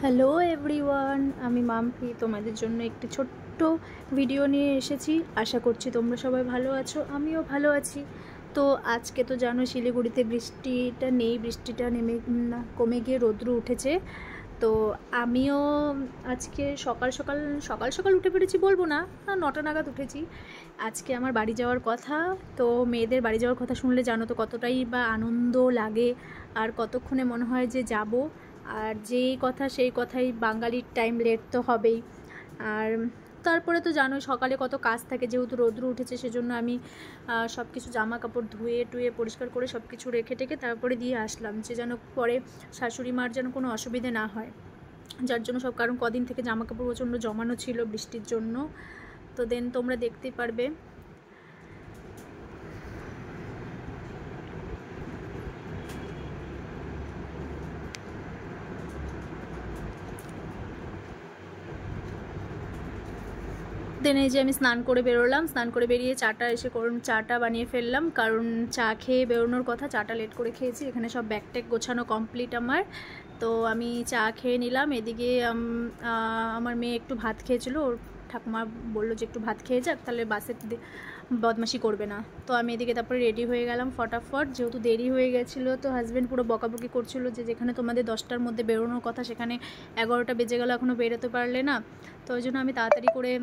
Hello everyone, আমি মাম্পি তোমাদের জন্য একটি ছোট্ট ভিডিও নিয়ে এসেছি। আশা করছি তোমরা সবাই ভালো আছো, আমিও ভালো আছি। তো আজকে তো জানো শিলিগুড়িতে বৃষ্টিটা নেই, বৃষ্টিটা কমে গিয়ে রৌদ্র উঠেছে। তো আমিও আজকে সকাল সকাল উঠে পড়েছি, বলবো না, 9টা নাগাদ উঠেছি। আজকে আমার বাড়ি যাওয়ার কথা। তো মেয়েদের বাড়ি যাওয়ার কথা শুনলে জানো তো কতটাই বা আনন্দ লাগে, আর কতক্ষণে মনে হয় যে যাব। আর যেই কথা সেই কথাই, বাঙালির টাইম লেট তো হবেই। আর তারপরে তো জানোই সকালে কত কাজ থাকে, যেহেতু রৌদ্র উঠেছে সেজন্য আমি সব কিছু জামা কাপড় ধুয়ে টুয়ে পরিষ্কার করে সব কিছু রেখে টেকে তারপরে দিয়ে আসলাম, যে যেন পরে শাশুড়ি মার যেন কোনো অসুবিধে না হয়। যার জন্য সব, কারণ কদিন থেকে জামা কাপড় প্রচণ্ড জমানো ছিল বৃষ্টির জন্য। তো দেন তোমরা দেখতেই পারবে। দেন এই যে আমি স্নান করে বেরোলাম, স্নান করে বেরিয়ে চাটা বানিয়ে ফেললাম, কারণ চা খেয়ে বেরোনোর কথা। চাটা লেট করে খেয়েছি। এখানে সব ব্যাগ ট্যাগ গোছানো কমপ্লিট আমার। তো আমি চা খেয়ে নিলাম। এদিকে আমার মেয়ে একটু ভাত খেয়েছিল, ওর ঠাকুমা বললো যে একটু ভাত খেয়ে যাক, তাহলে বাসে বদমাশি করবে না। তো আমি এদিকে তারপরে রেডি হয়ে গেলাম ফটাফট, যেহেতু দেরি হয়ে গেছিলো। তো হাজব্যান্ড পুরো বকাবকি করছিল যে যেখানে তোমাদের 10টার মধ্যে বেরোনোর কথা সেখানে 11টা বেজে গেল, এখনও বেরোতে পারলে না। তো ওই জন্য আমি তাড়াতাড়ি করে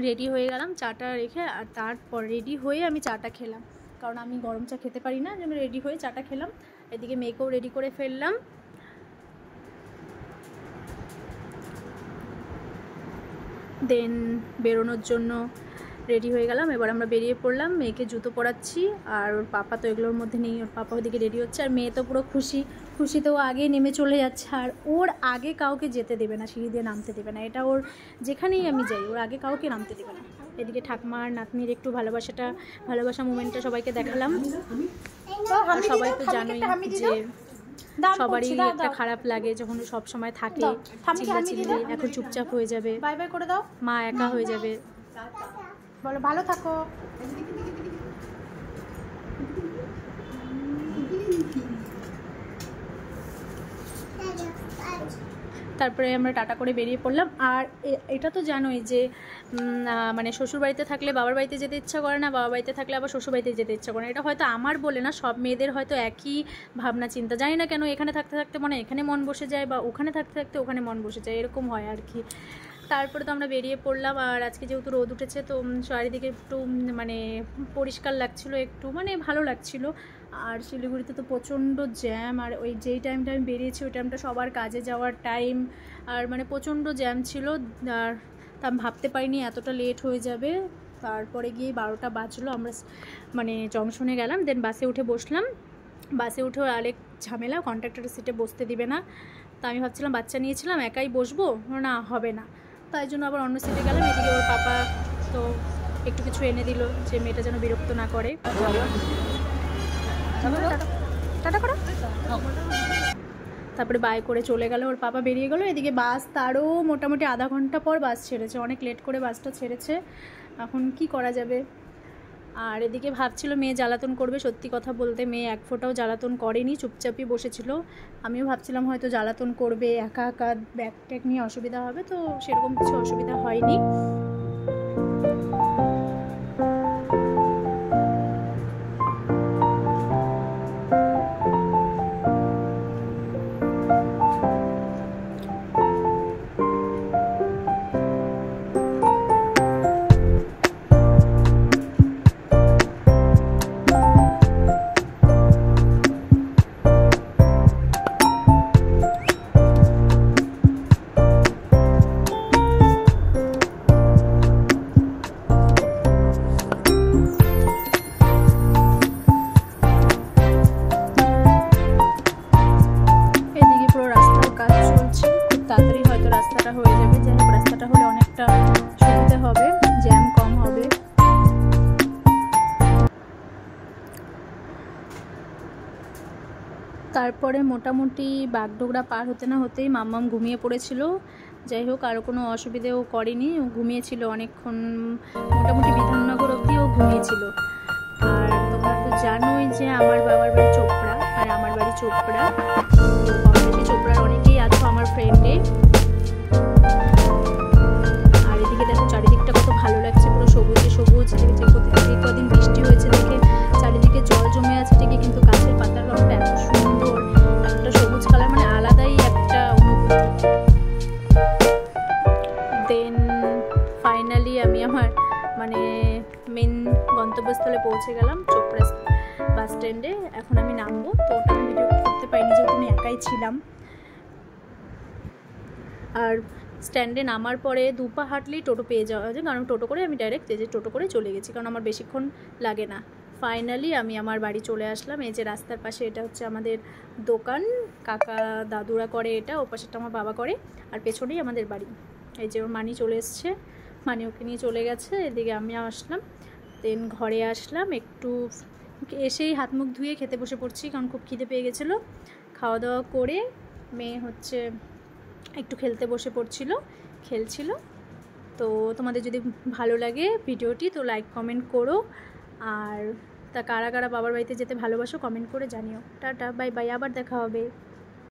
রেডি হয়ে গেলাম চাটা রেখে, আর তারপর রেডি হয়ে আমি চাটা খেলাম, কারণ আমি গরম চা খেতে পারি না। আমি রেডি হয়ে চাটা খেলাম। এদিকে মেয়েকেও রেডি করে ফেললাম। দেন বেরোনোর জন্য রেডি হয়ে গেলাম। এবার আমরা বেরিয়ে পড়লাম। মেয়েকে জুতো পরাচ্ছি, আর ওর পাপা তো এগুলোর মধ্যে নেই, ওর পাপা ওদিকে রেডি হচ্ছে। আর মেয়ে তো পুরো খুশিতে ও আগে নেমে চলে যাচ্ছে, আর ওর আগে কাউকে যেতে দেবে না, সিঁড়ি দিয়ে নামতে দেবে না। এটা ওর, যেখানেই আমি যাই ওর আগে কাউকে নামতে দেবে না। এদিকে ঠাকুমা আর নাতনির একটু ভালোবাসা মোমেন্টটা সবাইকে দেখালাম। সবাই তো জানোই যে সবারই একটা খারাপ লাগে যখন সব সময় থাকে চিল্লাচিল্লি। এখন চুপচাপ হয়ে যাবে, বাই বাই করে দাও, মা একা হয়ে যাবে। বলো ভালো থাকো। তারপরে আমরা টাটা করে বেরিয়ে পড়লাম। আর এটা তো জানোই যে মানে শ্বশুরবাড়িতে থাকলে বাবার বাড়িতে যেতে ইচ্ছা করে না, বাবার বাড়িতে থাকলে আবার শ্বশুরবাড়িতে যেতে ইচ্ছা করে না। এটা হয়তো আমার বলে না, সব মেয়েদের হয়তো একই ভাবনা চিন্তা। জানি না কেন এখানে থাকতে থাকতে মনে এখানে মন বসে যায়, বা ওখানে থাকতে থাকতে ওখানে মন বসে যায়, এরকম হয় আর কি। তারপরে তো আমরা বেরিয়ে পড়লাম। আর আজকে যেহেতু রোদ উঠেছে, তো চারিদিকে একটু মানে পরিষ্কার লাগছিল, একটু মানে ভালো লাগছিল। আর শিলিগুড়িতে তো প্রচণ্ড জ্যাম, আর ওই যেই টাইমটা আমি বেরিয়েছি ওই টাইমটা সবার কাজে যাওয়ার টাইম, আর মানে প্রচণ্ড জ্যাম ছিল। আর তা আমি ভাবতে পারিনি এতটা লেট হয়ে যাবে। তারপরে গিয়ে 12টা বাজলো, আমরা মানে জংশনে গেলাম। দেন বাসে উঠে বসলাম। বাসে উঠেও আরেক ঝামেলা, কন্ট্রাক্টরের সিটে বসতে দিবে না। তা আমি ভাবছিলাম বাচ্চা নিয়েছিলাম একাই বসবো, না হবে না, তাই জন্য আবার অন্য সিটে গেলাম। এদিকে ওর পাপা তো একটু কিছু এনে দিল, যে মেয়েটা যেন বিরক্ত না করে। তারপরে বাই করে চলে গেল, ওর পাপা বেরিয়ে গেল। এদিকে বাস তারও মোটামুটি আধা ঘন্টা পর বাস ছেড়েছে, অনেক লেট করে বাসটা ছেড়েছে। এখন কি করা যাবে। আর এদিকে ভাবছিল মেয়ে জ্বালাতন করবে, সত্যি কথা বলতে মেয়ে এক ফোঁটাও জ্বালাতন করেনি, চুপচাপই বসেছিল। আমিও ভাবছিলাম হয়তো জ্বালাতন করবে, একা একা ব্যাগ ট্যাগ নিয়ে অসুবিধা হবে, তো সেরকম কিছু অসুবিধা হয়নি। তাড়াতাড়ি হয়তো রাস্তাটা হয়ে যাবে, যাই হোক রাস্তাটা হলে অনেকটা সুবিধা হবে, জ্যাম কম হবে। তারপরে মোটামুটি বাগডোগরা পার হতে না হতেই মাম্মাম ঘুমিয়ে পড়েছিল। যাই হোক আর কোনো অসুবিধেও করেনি, ও ঘুমিয়েছিল অনেকক্ষণ, মোটামুটি বিধাননগর অবধিও ঘুমিয়েছিল। আর তোমরা তো জানোই যে আমার বাবার বাড়ি চোপড়া, আর আমার বাড়ি চোপড়া। অলরেডি চোপড়ার অনেকেই আছো আমার ফ্রেন্ডে। পৌঁছে গেলাম চোপড়া বাস স্ট্যান্ডে। এখন আমি নামবো, তো ওটা আমি ভিডিও করতে পারিনি যেহেতু আমি একাই ছিলাম। আর স্ট্যান্ডে নামার পরে 2 পা হাঁটলেই টোটো পেয়ে যাওয়া যায়, কারণ টোটো করে আমি ডাইরেক্ট যে টোটো করে চলে গেছি, কারণ আমার বেশিক্ষণ লাগে না। ফাইনালি আমি আমার বাড়ি চলে আসলাম। এই যে রাস্তার পাশে এটা হচ্ছে আমাদের দোকান, কাকা দাদুরা করে এটা, ও পাশেটা আমার বাবা করে, আর পেছনেই আমাদের বাড়ি। এই যে ওর মানি চলে এসছে, মানি ওকে নিয়ে চলে গেছে, এদিকে আমি আসলাম। দেন ঘরে আসলাম, একটু এসেই হাত মুখ ধুয়ে খেতে বসে পড়ছি, কারণ খুব খিদে পেয়ে গেছিলো। খাওয়া দাওয়া করে মেয়ে হচ্ছে একটু খেলতে বসে খেলছিল। তো তোমাদের যদি ভালো লাগে ভিডিওটি তো লাইক কমেন্ট করো, আর তা কারা কারা বাবার বাড়িতে যেতে ভালোবাসো কমেন্ট করে জানিও। টাটা, বাই বাই, আবার দেখা হবে।